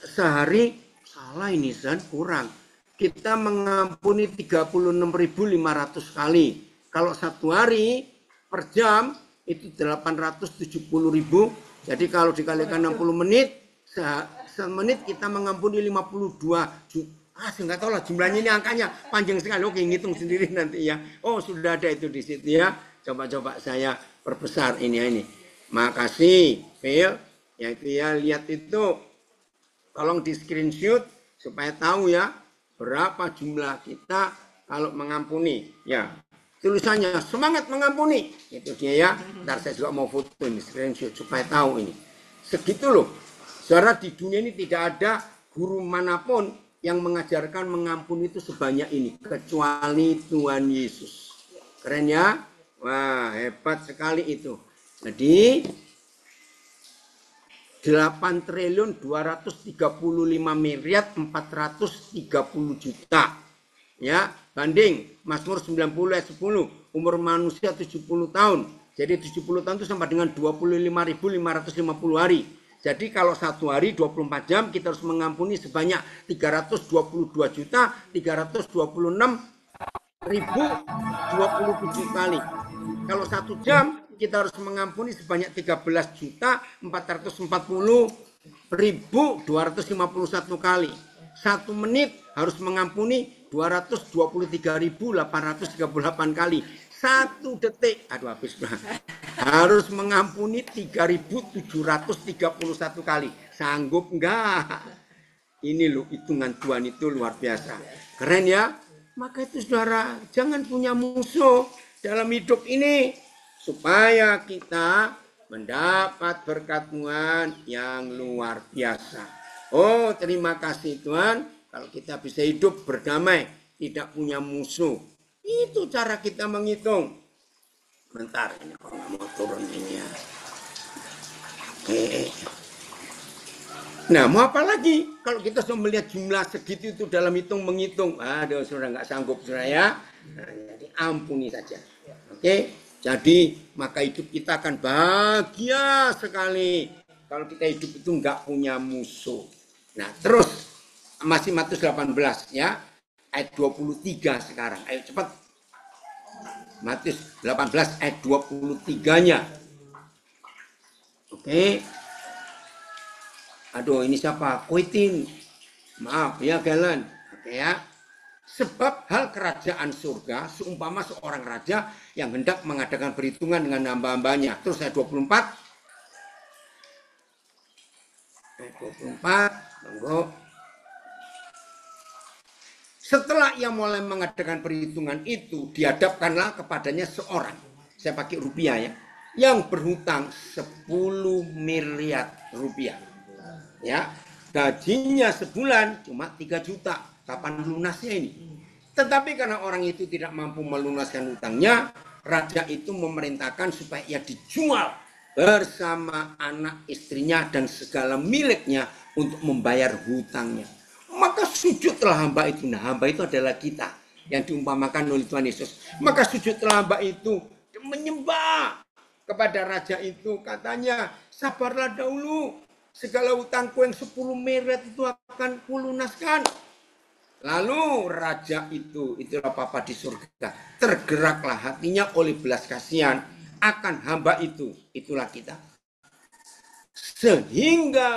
sehari, salah ini Zan, kurang. Kita mengampuni 36.500 kali. Kalau satu hari per jam itu 870.000. Jadi kalau dikalikan 60 menit, semenit kita mengampuni 52 juta. Saya nggak tahu lah jumlahnya, ini angkanya panjang sekali. Oke, ngitung sendiri nanti ya. Oh, sudah ada itu di situ ya. Coba saya perbesar ini. Makasih, Phil. Ya itu ya, lihat itu. Tolong di screenshot supaya tahu ya berapa jumlah kita kalau mengampuni. Ya, tulisannya semangat mengampuni. Itu dia ya. Ntar saya juga mau foto ini screenshot supaya tahu ini. Segitu loh. Saudara, di dunia ini tidak ada guru manapun yang mengajarkan mengampuni itu sebanyak ini, kecuali Tuhan Yesus. Keren ya? Wah, hebat sekali itu. Jadi 8 triliun 235 miliar 430 juta. Ya, banding Mazmur 90 ayat 10, umur manusia 70 tahun. Jadi 70 tahun itu sama dengan 25.550 hari. Jadi kalau satu hari 24 jam kita harus mengampuni sebanyak 322.326.027 kali. Kalau satu jam kita harus mengampuni sebanyak 13.440.251 kali. Satu menit harus mengampuni 223.838 kali. Satu detik, aduh habis harus mengampuni 3.731 kali. Sanggup enggak? Ini loh, hitungan Tuhan itu luar biasa. Keren ya? Maka itu saudara, jangan punya musuh dalam hidup ini, supaya kita mendapat berkat Tuhan yang luar biasa. Oh, terima kasih Tuhan, kalau kita bisa hidup berdamai, tidak punya musuh. Itu cara kita menghitung. Bentar, ini kalau nggak mau turun ini ya. Oke. Nah, mau apa lagi? Kalau kita sudah melihat jumlah segitu itu dalam menghitung. Aduh, saudara nggak sanggup, saudara ya. Nah, jadi ampuni saja. Oke. Jadi, maka hidup kita akan bahagia sekali. Kalau kita hidup itu nggak punya musuh. Nah, terus. Masih Matius 18 ya. Ayat 23 sekarang. Ayo cepat. Matius 18 ayat 23-nya. Oke. Aduh, ini siapa? Koitin. Maaf ya kalian. Oke ya. Sebab hal kerajaan surga seumpama seorang raja yang hendak mengadakan perhitungan dengan hamba-hambanya. Terus ayat 24. Ayat 24. Monggo. Setelah ia mulai mengadakan perhitungan itu, dihadapkanlah kepadanya seorang, saya pakai rupiah ya, yang berhutang 10 miliar rupiah. Ya, gajinya sebulan cuma 3 juta. Kapan lunasnya ini? Tetapi karena orang itu tidak mampu melunaskan hutangnya, raja itu memerintahkan supaya ia dijual bersama anak istrinya dan segala miliknya untuk membayar hutangnya. Maka sujudlah hamba itu. Nah, hamba itu adalah kita yang diumpamakan oleh Tuhan Yesus. Maka sujudlah hamba itu menyembah kepada raja itu. Katanya, sabarlah dahulu. Segala hutangku yang 10 miliar itu akan kulunaskan. Lalu raja itu, itulah Bapa di surga, tergeraklah hatinya oleh belas kasihan akan hamba itu. Itulah kita. Sehingga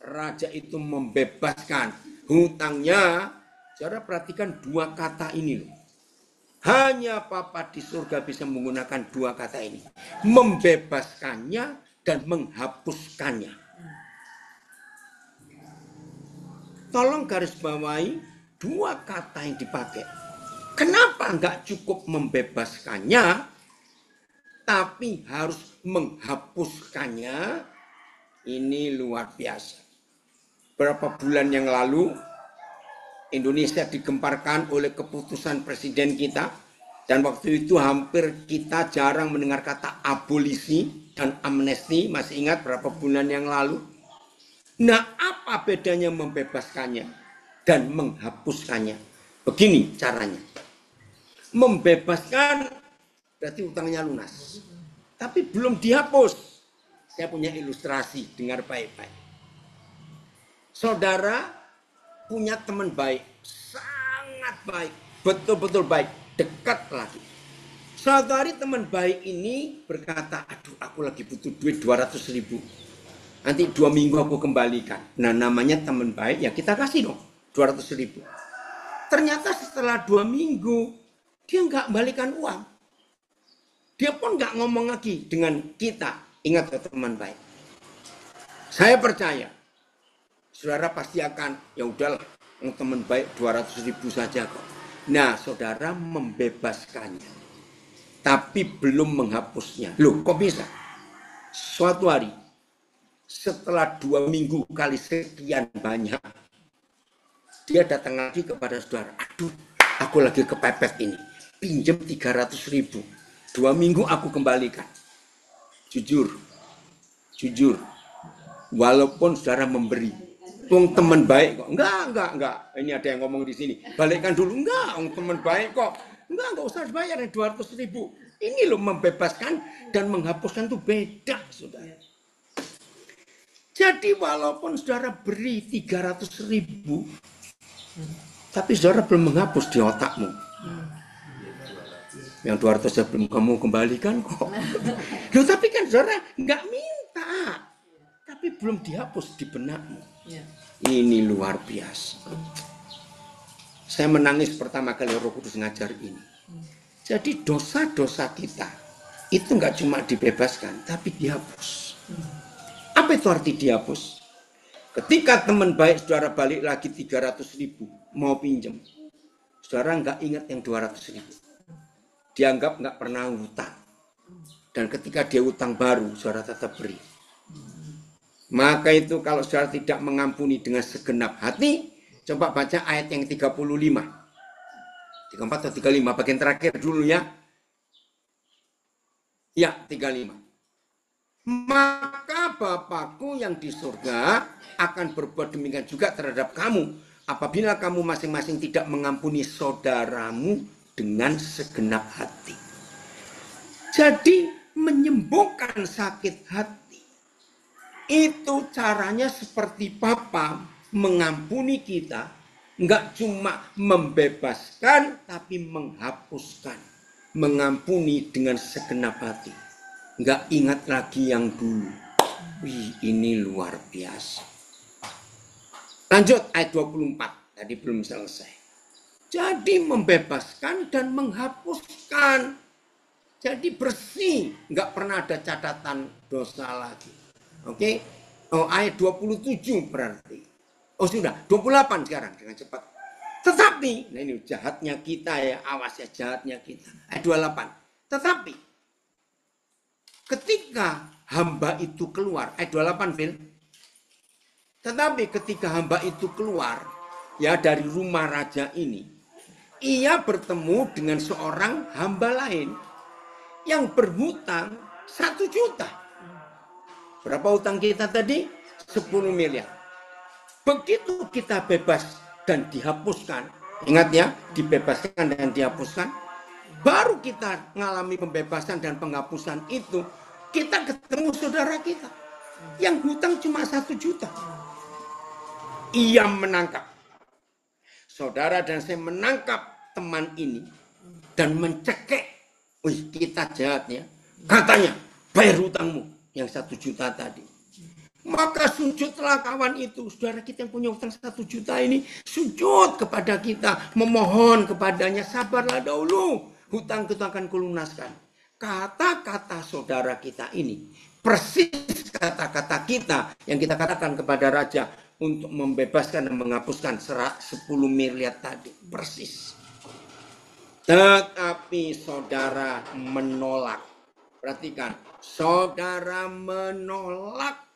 raja itu membebaskan hutangnya. Saudara perhatikan dua kata ini loh. Hanya Bapa di surga bisa menggunakan dua kata ini. Membebaskannya dan menghapuskannya. Tolong garis bawahi dua kata yang dipakai. Kenapa nggak cukup membebaskannya, tapi harus menghapuskannya? Ini luar biasa. Berapa bulan yang lalu Indonesia digemparkan oleh keputusan presiden kita, dan waktu itu hampir kita jarang mendengar kata abolisi dan amnesti. Masih ingat berapa bulan yang lalu? Nah, apa bedanya membebaskannya dan menghapuskannya? Begini caranya. Membebaskan berarti hutangnya lunas, tapi belum dihapus. Saya punya ilustrasi, dengar baik-baik. Saudara punya teman baik, sangat baik, betul-betul baik, dekat lagi. Suatu hari teman baik ini berkata, aduh aku lagi butuh duit 200.000. Nanti 2 minggu aku kembalikan. Nah namanya teman baik, ya kita kasih dong 200.000. Ternyata setelah 2 minggu, dia nggak balikan uang. Dia pun nggak ngomong lagi dengan kita. Ingat teman baik. Saya percaya. Saudara pasti akan, ya udahlah, teman baik 200.000 saja kok. Nah, saudara membebaskannya, tapi belum menghapusnya. Loh, kok bisa? Suatu hari, setelah 2 minggu kali sekian banyak, Dia datang lagi kepada saudara. Aduh, aku lagi kepepet ini. Pinjam 300.000. 2 minggu aku kembalikan. Jujur. Walaupun saudara memberi. Wong teman baik kok. Enggak. Ini ada yang ngomong di sini. Balikkan dulu. Enggak, wong teman baik kok. Enggak usah bayar 200.000. Ini loh membebaskan dan menghapuskan itu beda, saudara. Jadi walaupun saudara beri 300.000, tapi saudara belum menghapus di otakmu. Yang 200 belum kamu kembalikan kok. Loh, tapi kan saudara nggak minta, tapi belum dihapus di benakmu. Ini luar biasa. Saya menangis pertama kali Roh Kudus ngajar ini. Jadi dosa-dosa kita itu nggak cuma dibebaskan, tapi dihapus. Apa itu arti dihapus? Ketika teman baik saudara balik lagi 300.000 mau pinjam, saudara nggak ingat yang 200.000. Dianggap nggak pernah hutang. Dan ketika dia hutang baru, saudara tetap beri. Maka itu kalau saudara tidak mengampuni dengan segenap hati, coba baca ayat yang 35. 34 atau 35, bagian terakhir dulu ya. Ya, 35. Maka Bapakku yang di surga akan berbuat demikian juga terhadap kamu, apabila kamu masing-masing tidak mengampuni saudaramu dengan segenap hati. Jadi menyembuhkan sakit hati itu caranya seperti Bapa mengampuni kita, enggak cuma membebaskan tapi menghapuskan, mengampuni dengan segenap hati. Enggak ingat lagi yang dulu. Wih, ini luar biasa. Lanjut ayat 24, tadi belum selesai. Jadi membebaskan dan menghapuskan. Jadi bersih, enggak pernah ada catatan dosa lagi. Oke? Oh, ayat 27 berarti. Oh sudah, 28 sekarang dengan cepat. Tetapi, nah ini jahatnya kita ya, awas ya jahatnya kita. Ayat 28. Tetapi ketika hamba itu keluar, ayat 28 Phil. Tetapi ketika hamba itu keluar ya dari rumah raja ini, ia bertemu dengan seorang hamba lain yang berhutang 1 juta. Berapa hutang kita tadi? 10 miliar. Begitu kita bebas dan dihapuskan, ingat ya, dibebaskan dan dihapuskan, baru kita mengalami pembebasan dan penghapusan itu, kita ketemu saudara kita yang hutang cuma 1 juta. Ia menangkap. Saudara dan saya menangkap teman ini dan mencekik. Wih, kita jahat ya. Katanya, bayar hutangmu yang 1 juta tadi. Maka sujudlah kawan itu. Saudara kita yang punya hutang 1 juta ini sujud kepada kita. Memohon kepadanya, sabarlah dahulu. Hutang kita akan kulunaskan. Kata-kata saudara kita ini persis kata-kata kita yang kita katakan kepada raja untuk membebaskan dan menghapuskan 10 miliar tadi. Persis. Tetapi saudara menolak. Perhatikan, saudara menolak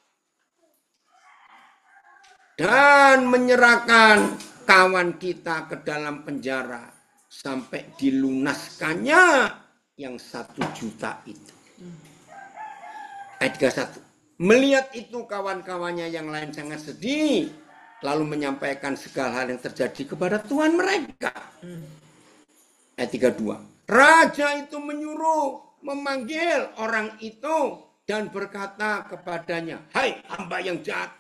dan menyerahkan kawan kita ke dalam penjara sampai dilunaskannya yang 1 juta itu. Ayat 31. Melihat itu kawan-kawannya yang lain sangat sedih, lalu menyampaikan segala hal yang terjadi kepada Tuhan mereka. Ayat 32. Raja itu menyuruh memanggil orang itu dan berkata kepadanya, hai hamba yang jahat,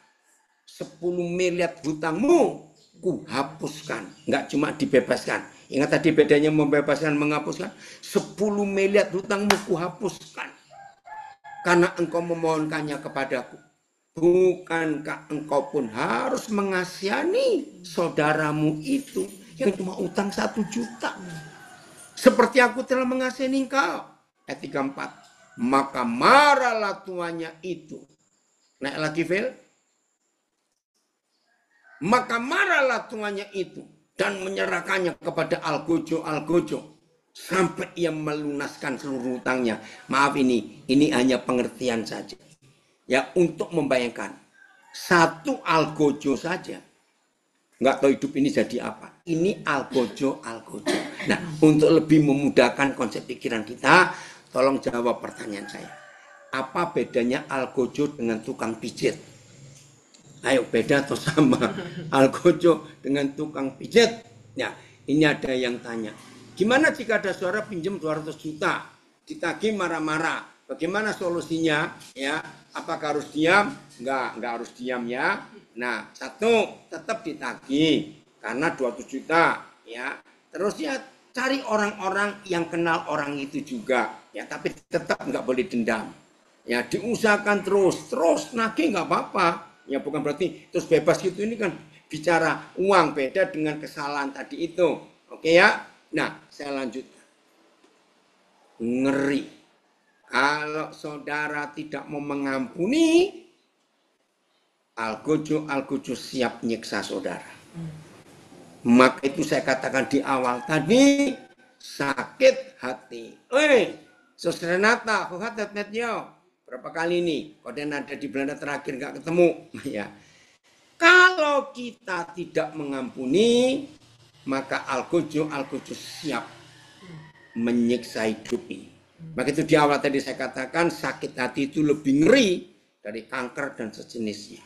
10 miliar hutangmu ku hapuskan. Enggak cuma dibebaskan. Ingat tadi bedanya membebaskan menghapuskan. 10 miliar hutangmu ku hapuskan. Karena engkau memohonkannya kepadaku. Bukankah engkau pun harus mengasihani saudaramu itu yang cuma utang 1 juta. Seperti aku telah mengasihani engkau. Ayat 34. Maka marahlah tuannya itu. Naik lagi Phil. Maka marahlah tuannya itu dan menyerahkannya kepada Algojo sampai ia melunaskan seluruh hutangnya. Maaf ini hanya pengertian saja. Ya untuk membayangkan 1 Algojo saja nggak tahu hidup ini jadi apa. Ini algojo. Nah, untuk lebih memudahkan konsep pikiran kita, tolong jawab pertanyaan saya. Apa bedanya algojo dengan tukang pijit? Ayo, beda atau sama? Algojo dengan tukang pijit. Ya, ini ada yang tanya. Gimana jika ada saudara pinjam 200 juta? Ditagih marah-marah. Bagaimana solusinya? Ya, apakah harus diam? Enggak harus diam ya. Nah, satu, tetap ditagih karena 200 juta ya. Terus ya cari orang-orang yang kenal orang itu juga ya, tapi tetap enggak boleh dendam. Ya, diusahakan terus nagih enggak apa-apa. Ya, bukan berarti terus bebas gitu, ini kan bicara uang, beda dengan kesalahan tadi itu. Oke ya. Nah, saya lanjut. Ngeri. Kalau saudara tidak mau mengampuni, algojo siap nyiksa saudara. Maka itu saya katakan di awal tadi, sakit hati. Saudara Nata, berapa kali ini? Kode ada di Belanda terakhir nggak ketemu. Ya. Kalau kita tidak mengampuni, maka algojo siap menyiksa hidup ini. Maka itu di awal tadi saya katakan sakit hati itu lebih ngeri dari kanker dan sejenisnya.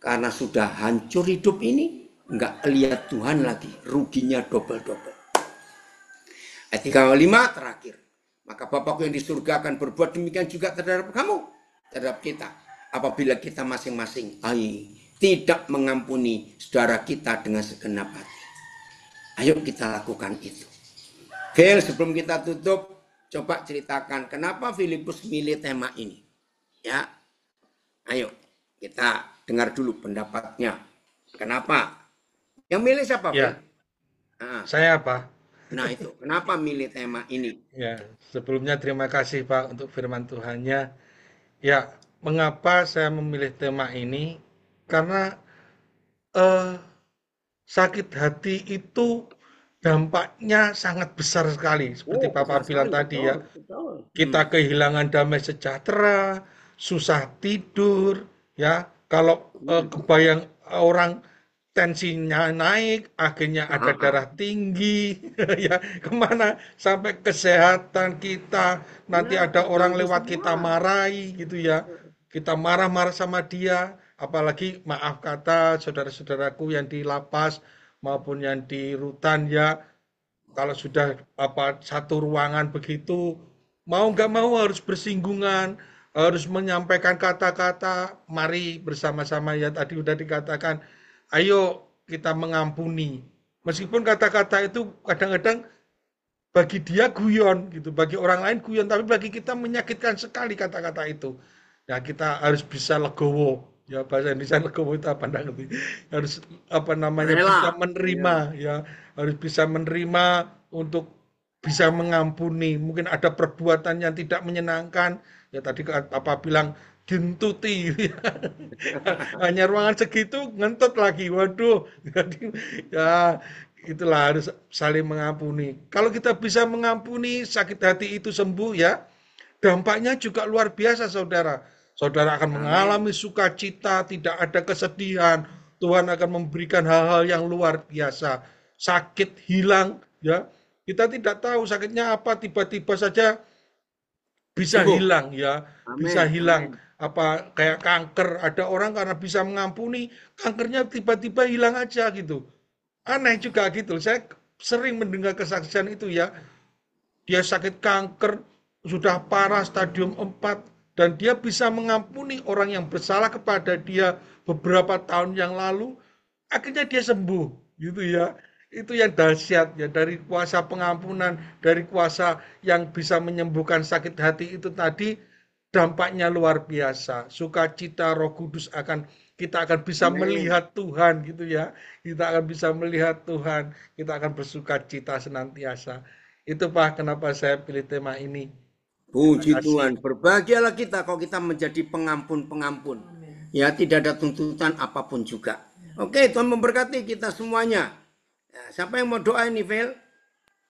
Karena sudah hancur hidup ini, nggak lihat Tuhan lagi, ruginya double-double. Ayat 35 terakhir. Maka Bapakku yang di surga akan berbuat demikian juga terhadap kamu, terhadap kita. Apabila kita masing-masing tidak mengampuni saudara kita dengan segenap hati. Ayo kita lakukan itu. Phil, sebelum kita tutup, coba ceritakan kenapa Filipus milih tema ini. Ya, ayo kita dengar dulu pendapatnya. Kenapa? Yang milih siapa? Ya, saya Pak. Nah itu, kenapa milih tema ini? Ya, sebelumnya terima kasih Pak untuk firman Tuhannya. Ya, mengapa saya memilih tema ini? Karena sakit hati itu dampaknya sangat besar sekali. Seperti Bapak bilang tadi ya, kita kehilangan damai sejahtera, susah tidur, ya. Kalau kebayang orang tensinya naik, akhirnya ada darah tinggi, ya kemana sampai kesehatan kita, nanti ada orang lewat kita marahi, gitu ya. Kita marah-marah sama dia, apalagi maaf kata saudara-saudaraku yang di lapas maupun yang di rutan ya, kalau sudah satu ruangan begitu, mau nggak mau harus bersinggungan, harus menyampaikan kata-kata, mari bersama-sama ya tadi udah dikatakan, ayo kita mengampuni. Meskipun kata-kata itu kadang-kadang bagi dia guyon gitu, bagi orang lain guyon, tapi bagi kita menyakitkan sekali kata-kata itu. Ya kita harus bisa legowo. Ya bahasa Indonesia legowo itu apa enggak ngerti. Harus bisa menerima ya, harus bisa menerima untuk bisa mengampuni. Mungkin ada perbuatan yang tidak menyenangkan. Ya tadi Papa bilang gentuti hanya ruangan segitu ngentut lagi, waduh. Jadi ya itulah harus saling mengampuni. Kalau kita bisa mengampuni, sakit hati itu sembuh ya, dampaknya juga luar biasa saudara. Saudara akan mengalami sukacita, tidak ada kesedihan. Tuhan akan memberikan hal-hal yang luar biasa. Sakit hilang ya. Kita tidak tahu sakitnya apa, tiba-tiba saja bisa hilang ya. Bisa hilang. Apa kayak kanker, ada orang karena bisa mengampuni, kankernya tiba-tiba hilang aja gitu. Aneh juga gitu. Saya sering mendengar kesaksian itu ya. Dia sakit kanker, sudah parah stadium 4, dan dia bisa mengampuni orang yang bersalah kepada dia beberapa tahun yang lalu, akhirnya dia sembuh, gitu ya. Itu yang dahsyat ya, dari kuasa pengampunan, dari kuasa yang bisa menyembuhkan sakit hati itu tadi, dampaknya luar biasa. Sukacita Roh Kudus kita akan bisa melihat Tuhan gitu ya. Kita akan bisa melihat Tuhan, kita akan bersukacita senantiasa. Itu Pak, kenapa saya pilih tema ini. Puji Tuhan, berbahagialah kita kalau kita menjadi pengampun-pengampun. Ya, tidak ada tuntutan apapun juga. Oke, Tuhan memberkati kita semuanya. Ya, siapa yang mau doa ini, Vel?